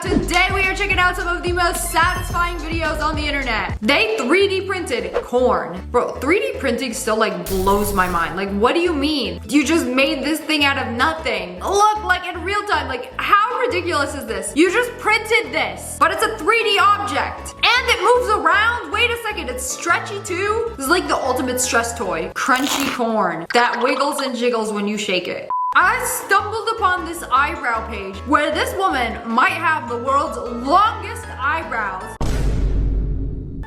Today we are checking out some of the most satisfying videos on the internet. They 3D printed corn. Bro, 3D printing still like blows my mind. Like, what do you mean? You just made this thing out of nothing. Look, like in real time, like how ridiculous is this? You just printed this, but it's a 3D object. And it moves around. Wait a second, it's stretchy too. This is like the ultimate stress toy. Crunchy corn that wiggles and jiggles when you shake it. I stumbled upon this eyebrow page where this woman might have the world's longest eyebrows.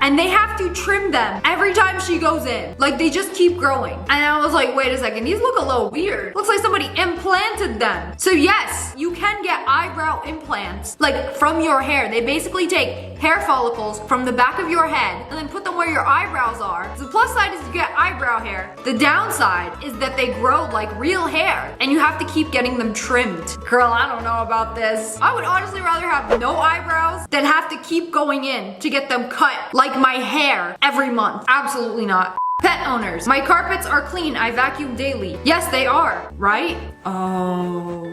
And they have to trim them every time she goes in. Like, they just keep growing. And I was like, wait a second, these look a little weird. Looks like somebody implanted them. So yes, you can get eyebrow implants, like from your hair. They basically take hair follicles from the back of your head and then put them where your eyebrows are. So the plus side is you get eyebrow hair. The downside is that they grow like real hair and you have to keep getting them trimmed. Girl, I don't know about this. I would honestly rather have no eyebrows than have to keep going in to get them cut like my hair every month. Absolutely not. Pet owners, my carpets are clean. I vacuum daily. Yes, they are, right? Oh.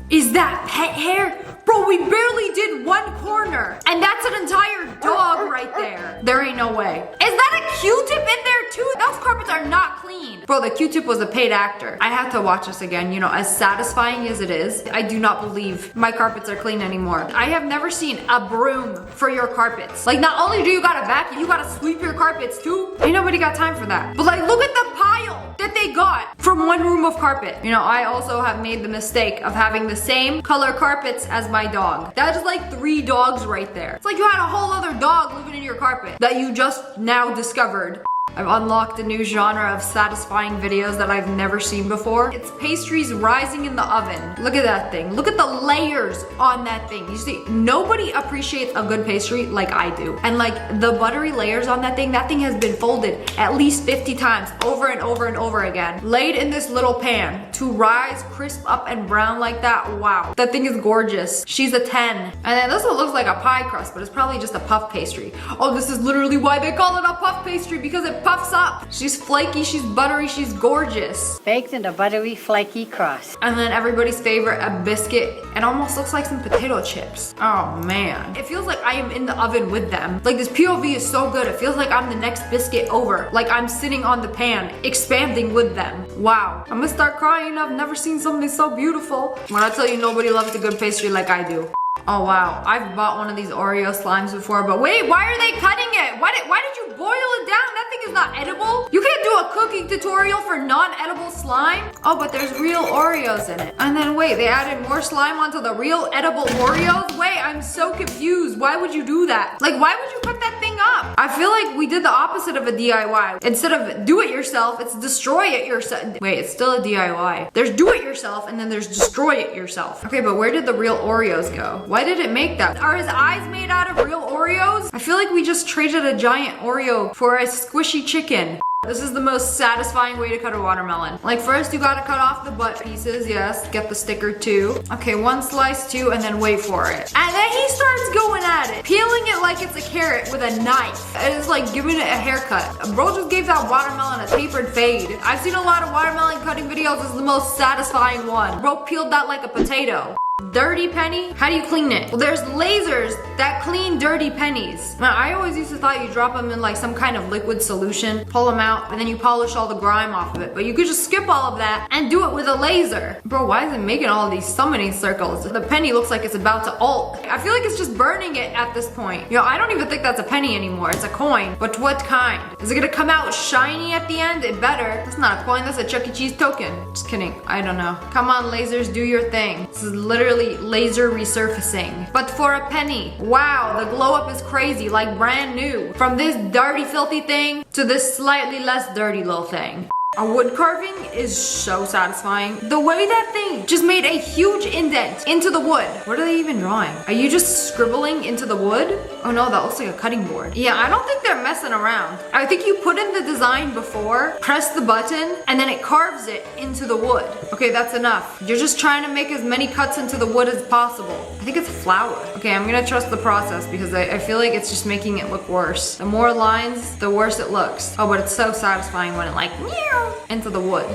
Is that pet hair? Bro, we barely did one corner. And that's an entire dog right there. There ain't no way. Is that a Q-tip in there too? Those carpets are not clean. Bro, the Q-tip was a paid actor. I have to watch this again. You know, as satisfying as it is, I do not believe my carpets are clean anymore. I have never seen a broom for your carpets. Like, not only do you gotta vacuum, you gotta sweep your carpets too. Ain't nobody got time for that. But like, look at the pile that they got from one room of carpet. You know, I also have made the mistake of having the same color carpets as my dog. That is like 3 dogs right there. It's like you had a whole other dog living in your carpet that you just now discovered. I've unlocked a new genre of satisfying videos that I've never seen before. It's pastries rising in the oven. Look at that thing. Look at the layers on that thing. You see, nobody appreciates a good pastry like I do. And like the buttery layers on that thing has been folded at least 50 times over and over and over again. Laid in this little pan to rise crisp up and brown like that. Wow. That thing is gorgeous. She's a 10. And then this one looks like a pie crust, but it's probably just a puff pastry. Oh, this is literally why they call it a puff pastry, because it puffs up. She's flaky, she's buttery, she's gorgeous. Baked in a buttery, flaky crust. And then everybody's favorite, a biscuit. It almost looks like some potato chips. Oh man. It feels like I am in the oven with them. Like, this POV is so good. It feels like I'm the next biscuit over. Like I'm sitting on the pan, expanding with them. Wow. I'm gonna start crying. I've never seen something so beautiful. When I tell you nobody loves a good pastry like I do. Oh wow, I've bought one of these Oreo slimes before, but wait, why are they cutting it? Why did you boil it down? That thing is not edible. You can't do a cooking tutorial for non-edible slime. Oh, but there's real Oreos in it. And then wait, they added more slime onto the real edible Oreos? Wait, I'm so confused. Why would you do that? Like, why would you cut that thing up? I feel like we did the opposite of a DIY. Instead of do it yourself, it's destroy it yourself. Wait, it's still a DIY. There's do it yourself and then there's destroy it yourself. Okay, but where did the real Oreos go? Why did it make that? Are his eyes made out of real Oreos? I feel like we just traded a giant Oreo for a squishy chicken. This is the most satisfying way to cut a watermelon. Like, first you gotta cut off the butt pieces, yes, get the sticker too. Okay, 1 slice, 2, and then wait for it. And then he starts going at it, peeling it like it's a carrot with a knife. It's like giving it a haircut. Bro just gave that watermelon a tapered fade. I've seen a lot of watermelon cutting videos. This is the most satisfying one. Bro peeled that like a potato. Dirty penny? How do you clean it? Well, there's lasers that clean dirty pennies. Now, I always used to thought you drop them in like some kind of liquid solution, pull them out, and then you polish all the grime off of it. But you could just skip all of that and do it with a laser. Bro, why is it making all of these summoning circles? The penny looks like it's about to ult. I feel like it's just burning it at this point. You know, I don't even think that's a penny anymore. It's a coin. But what kind? Is it gonna come out shiny at the end? It better. That's not a coin, that's a Chuck E. Cheese token. Just kidding, I don't know. Come on, lasers, do your thing. This is literally laser resurfacing, but for a penny. Wow, the glow up is crazy, like brand new. From this dirty, filthy thing to this slightly less dirty little thing. A wood carving is so satisfying. The way that thing just made a huge indent into the wood. What are they even drawing? Are you just scribbling into the wood? Oh no, that looks like a cutting board. Yeah, I don't think they're messing around. I think you put in the design before, press the button, and then it carves it into the wood. Okay, that's enough. You're just trying to make as many cuts into the wood as possible. I think it's flour. Okay, I'm gonna trust the process because I feel like it's just making it look worse. The more lines, the worse it looks. Oh, but it's so satisfying when it like, meow, into the wood.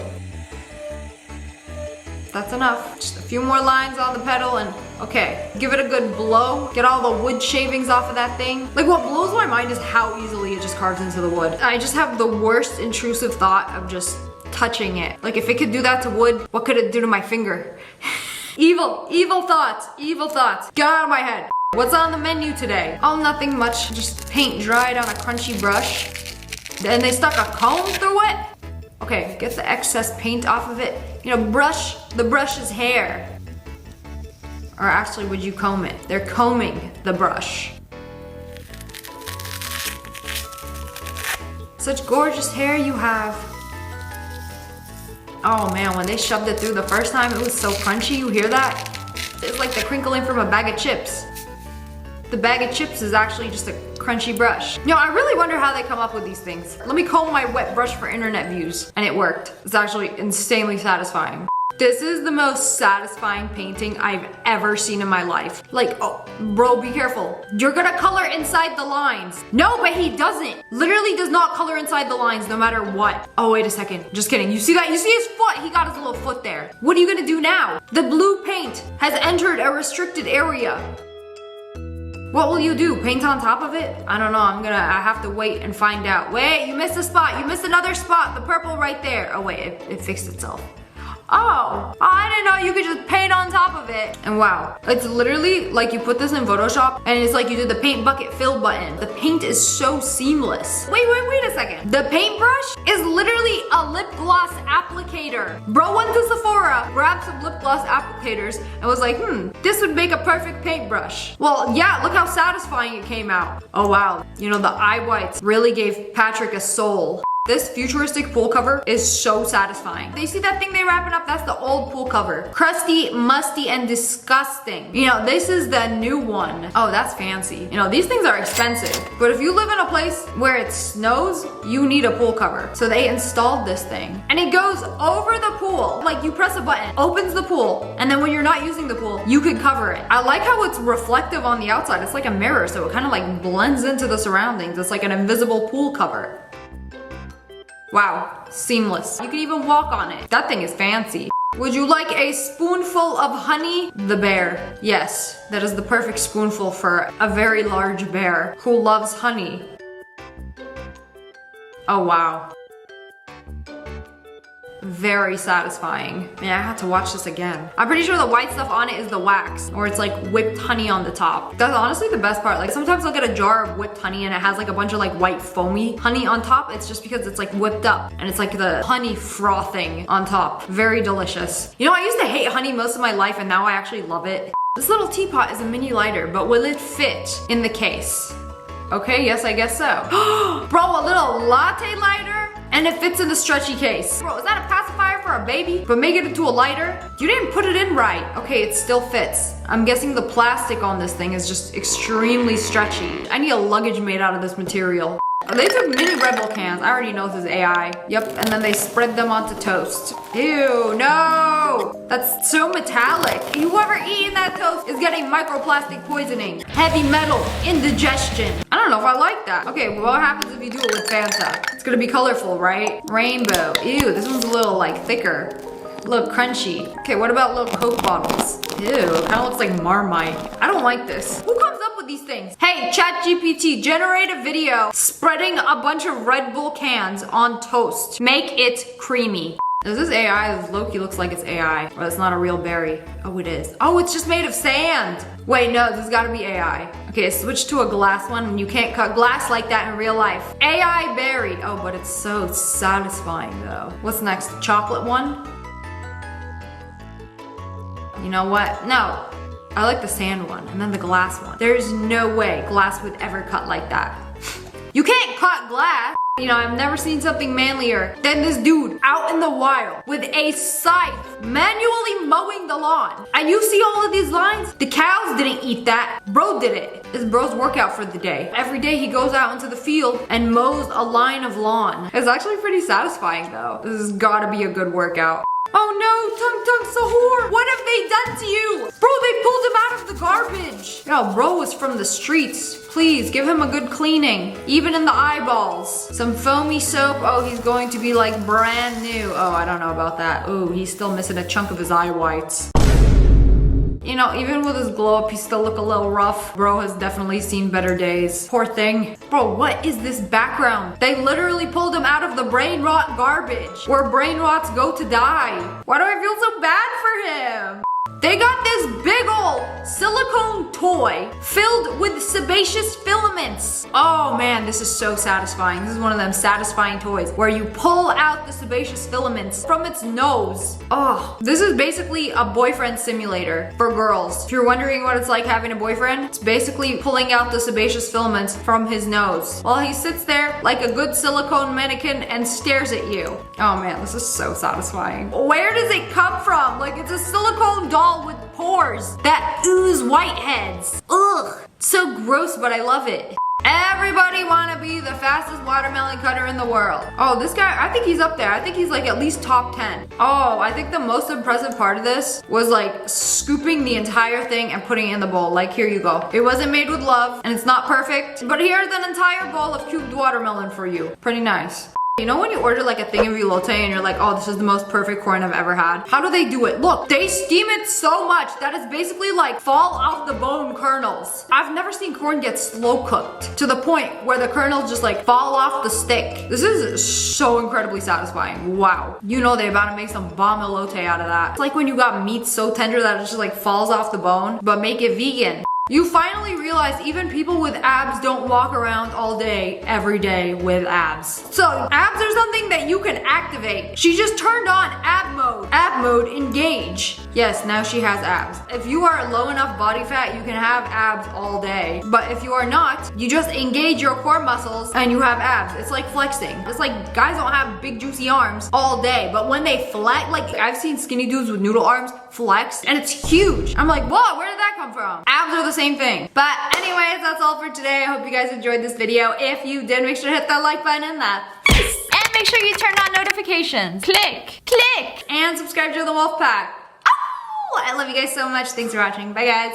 That's enough. Just a few more lines on the pedal and Okay, give it a good blow. Get all the wood shavings off of that thing. Like, what blows my mind is how easily it just carves into the wood. I just have the worst intrusive thought of just touching it. Like, if it could do that to wood, what could it do to my finger? Evil thoughts, evil thoughts. Get out of my head. What's on the menu today? Oh, nothing much. Just paint dried on a crunchy brush. Then they stuck a comb through it. Okay, get the excess paint off of it. You know, brush the brush's hair. Or actually, would you comb it? They're combing the brush. Such gorgeous hair you have. Oh man, when they shoved it through the first time, it was so crunchy. You hear that? It's like the crinkling from a bag of chips. The bag of chips is actually just a crunchy brush. You know, I really wonder how they come up with these things. Let me comb my wet brush for internet views. And it worked. It's actually insanely satisfying. This is the most satisfying painting I've ever seen in my life. Like, oh, bro, be careful. You're gonna color inside the lines. No, but he doesn't. Literally does not color inside the lines no matter what. Oh, wait a second. Just kidding. You see that? You see his foot? He got his little foot there. What are you gonna do now? The blue paint has entered a restricted area. What will you do? Paint on top of it? I don't know. I have to wait and find out. Wait, you missed a spot. You missed another spot. The purple right there. Oh wait, it fixed itself. Oh, I didn't know you could just paint on top of it. And wow, it's literally like you put this in Photoshop and it's like you did the paint bucket fill button. The paint is so seamless. Wait a second. The paintbrush is literally a lip gloss applicator. Bro went to Sephora, grabbed some lip gloss applicators and was like, this would make a perfect paintbrush. Well, yeah, look how satisfying it came out. Oh wow, you know, the eye whites really gave Patrick a soul. This futuristic pool cover is so satisfying. You see that thing they wrapping up? That's the old pool cover. Crusty, musty, and disgusting. You know, this is the new one. Oh, that's fancy. You know, these things are expensive. But if you live in a place where it snows, you need a pool cover. So they installed this thing. And it goes over the pool. Like, you press a button, opens the pool, and then when you're not using the pool, you can cover it. I like how it's reflective on the outside. It's like a mirror, so it kind of like blends into the surroundings. It's like an invisible pool cover. Wow, seamless. You can even walk on it. That thing is fancy. Would you like a spoonful of honey? The bear. Yes, that is the perfect spoonful for a very large bear who loves honey. Oh wow. Very satisfying. Man, I had to watch this again. I'm pretty sure the white stuff on it is the wax, or it's like whipped honey on the top. That's honestly the best part. Like, sometimes I'll get a jar of whipped honey and it has like a bunch of like white foamy honey on top. It's just because it's like whipped up and it's like the honey frothing on top. Very delicious. You know, I used to hate honey most of my life and now I actually love it. This little teapot is a mini lighter, but will it fit in the case? Okay, yes, I guess so. Bro, a little latte lighter? And it fits in the stretchy case. Bro, is that a pacifier for a baby? But make it into a lighter? You didn't put it in right. Okay, it still fits. I'm guessing the plastic on this thing is just extremely stretchy. I need a luggage made out of this material. They took mini Red Bull cans. I already know this is AI. Yep, and then they spread them onto toast. Ew, no! That's so metallic. Whoever eating that toast is getting microplastic poisoning. Heavy metal, indigestion. I don't know if I like that. Okay, well, what happens if you do it with Fanta? It's gonna be colorful, right? Rainbow. Ew, this one's a little like thicker. A little crunchy. Okay, what about little Coke bottles? Ew, it kind of looks like Marmite. I don't like this. Who comes up with these things? Hey, ChatGPT, generate a video spreading a bunch of Red Bull cans on toast. Make it creamy. Is this AI? This low-key looks like it's AI. Or it's not a real berry. Oh, it is. Oh, it's just made of sand. Wait, no, this has gotta be AI. Okay, switch to a glass one, and you can't cut glass like that in real life. AI berry. Oh, but it's so satisfying though. What's next? Chocolate one? You know what? No. I like the sand one and then the glass one. There's no way glass would ever cut like that. You can't cut glass. You know, I've never seen something manlier than this dude out in the wild with a scythe manually mowing the lawn. And you see all of these lines? The cows didn't eat that. Bro did it. It's bro's workout for the day. Every day he goes out into the field and mows a line of lawn. It's actually pretty satisfying though. This has gotta be a good workout. Oh no, Tung Tung Sahur! What have they done to you? Bro, they pulled him out of the garbage. Yo, bro was from the streets. Please, give him a good cleaning. Even in the eyeballs. Some foamy soap. Oh, he's going to be like brand new. Oh, I don't know about that. Oh, he's still missing a chunk of his eye whites. You know, even with his glow up, he still look a little rough. Bro has definitely seen better days. Poor thing. Bro, what is this background? They literally pulled him out of the brain rot garbage where brain rots go to die. Why do I feel so bad for him? They got this big old silicone toy filled with sebaceous filaments. Oh man, this is so satisfying. This is one of them satisfying toys where you pull out the sebaceous filaments from its nose. Oh, this is basically a boyfriend simulator for girls. If you're wondering what it's like having a boyfriend, it's basically pulling out the sebaceous filaments from his nose while he sits there like a good silicone mannequin and stares at you. Oh man, this is so satisfying. Where does it come from? Like, it's a silicone doll with pores that ooze whiteheads. Ugh, so gross, but I love it. Everybody wanna be the fastest watermelon cutter in the world. Oh, this guy, I think he's up there. I think he's like at least top 10. Oh, I think the most impressive part of this was like scooping the entire thing and putting it in the bowl. Like, here you go. It wasn't made with love and it's not perfect, but here's an entire bowl of cubed watermelon for you. Pretty nice. You know when you order like a thing of elote and you're like, oh, this is the most perfect corn I've ever had? How do they do it? Look, they steam it so much that it's basically like fall off the bone kernels. I've never seen corn get slow cooked to the point where the kernels just like fall off the stick. This is so incredibly satisfying. Wow. You know they about to make some bomb elote out of that. It's like when you got meat so tender that it just like falls off the bone, but make it vegan. You finally realize even people with abs don't walk around all day, every day with abs. So abs are something that you can activate. She just turned on ab mode. Ab mode, engage. Yes, now she has abs. If you are low enough body fat, you can have abs all day. But if you are not, you just engage your core muscles and you have abs. It's like flexing. It's like guys don't have big juicy arms all day, but when they flex, like I've seen skinny dudes with noodle arms flex and it's huge. I'm like, whoa, where did that come from? Abs are the same thing. But anyways, that's all for today. I hope you guys enjoyed this video. If you did, make sure to hit that like button and that. And make sure you turn on notifications. Click, click, and subscribe to the Wolf Pack. Oh, I love you guys so much. Thanks for watching. Bye guys.